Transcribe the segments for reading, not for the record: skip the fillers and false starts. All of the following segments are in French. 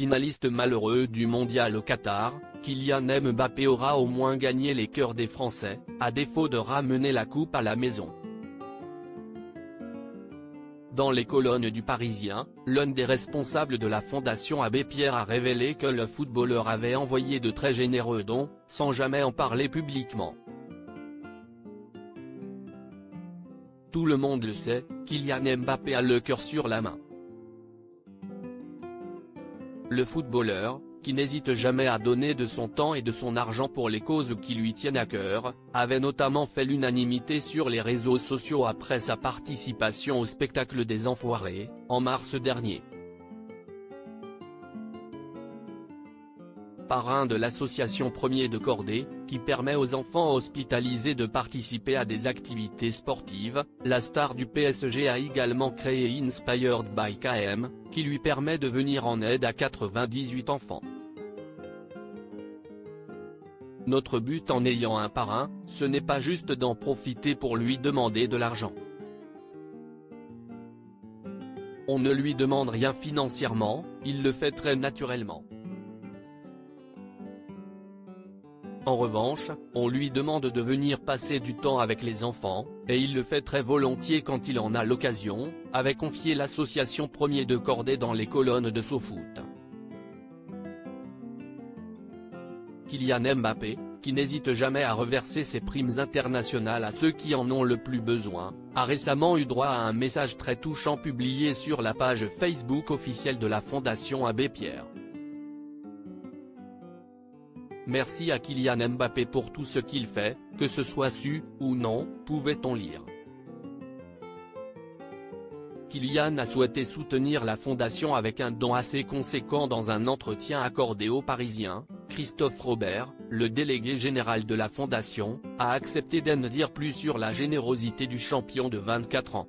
finaliste malheureux du mondial au Qatar, Kylian Mbappé aura au moins gagné les cœurs des Français, à défaut de ramener la coupe à la maison. Dans les colonnes du Parisien, l'un des responsables de la Fondation Abbé Pierre a révélé que le footballeur avait envoyé de très généreux dons, sans jamais en parler publiquement. Tout le monde le sait, Kylian Mbappé a le cœur sur la main. Le footballeur, qui n'hésite jamais à donner de son temps et de son argent pour les causes qui lui tiennent à cœur, avait notamment fait l'unanimité sur les réseaux sociaux après sa participation au spectacle des Enfoirés, en mars dernier. Parrain de l'association Premier de Cordée, qui permet aux enfants hospitalisés de participer à des activités sportives, la star du PSG a également créé Inspired by KM, qui lui permet de venir en aide à 98 enfants. Notre but en ayant un parrain, ce n'est pas juste d'en profiter pour lui demander de l'argent. On ne lui demande rien financièrement, il le fait très naturellement. En revanche, on lui demande de venir passer du temps avec les enfants, et il le fait très volontiers quand il en a l'occasion, avait confié l'association Premier de Cordée dans les colonnes de SoFoot. Kylian Mbappé, qui n'hésite jamais à reverser ses primes internationales à ceux qui en ont le plus besoin, a récemment eu droit à un message très touchant publié sur la page Facebook officielle de la Fondation Abbé Pierre. Merci à Kylian Mbappé pour tout ce qu'il fait, que ce soit su, ou non, pouvait-on lire. Kylian a souhaité soutenir la fondation avec un don assez conséquent dans un entretien accordé au Parisien. Christophe Robert, le délégué général de la fondation, a accepté d'en dire plus sur la générosité du champion de 24 ans.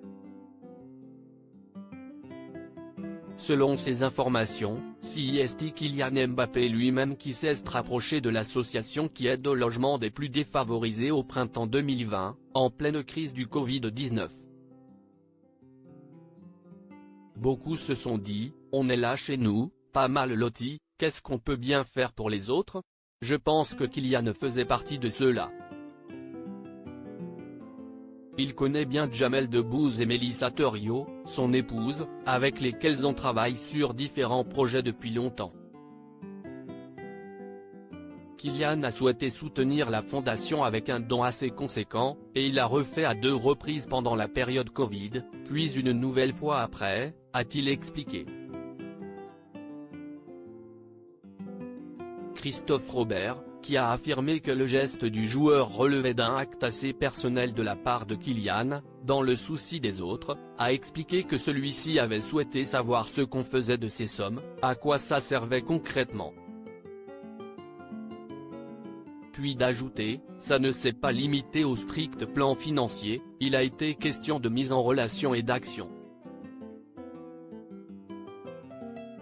Selon ces informations, c'est Kylian Mbappé lui-même qui s'est rapproché de l'association qui aide au logement des plus défavorisés au printemps 2020, en pleine crise du Covid-19. Beaucoup se sont dit, on est là chez nous, pas mal lotis, qu'est-ce qu'on peut bien faire pour les autres? Je pense que Kylian faisait partie de ceux-là. Il connaît bien Jamel Debbouze et Mélissa Theriot, son épouse, avec lesquels on travaille sur différents projets depuis longtemps. Kylian a souhaité soutenir la fondation avec un don assez conséquent, et il l'a refait à 2 reprises pendant la période Covid, puis une nouvelle fois après, a-t-il expliqué. Christophe Robert, qui a affirmé que le geste du joueur relevait d'un acte assez personnel de la part de Kylian, dans le souci des autres, a expliqué que celui-ci avait souhaité savoir ce qu'on faisait de ces sommes, à quoi ça servait concrètement. Puis d'ajouter, ça ne s'est pas limité au strict plan financier, il a été question de mise en relation et d'action.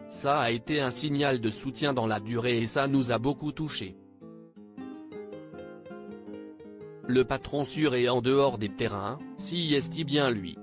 Ça a été un signal de soutien dans la durée et ça nous a beaucoup touchés. Le patron sur et en dehors des terrains, c'est bien lui.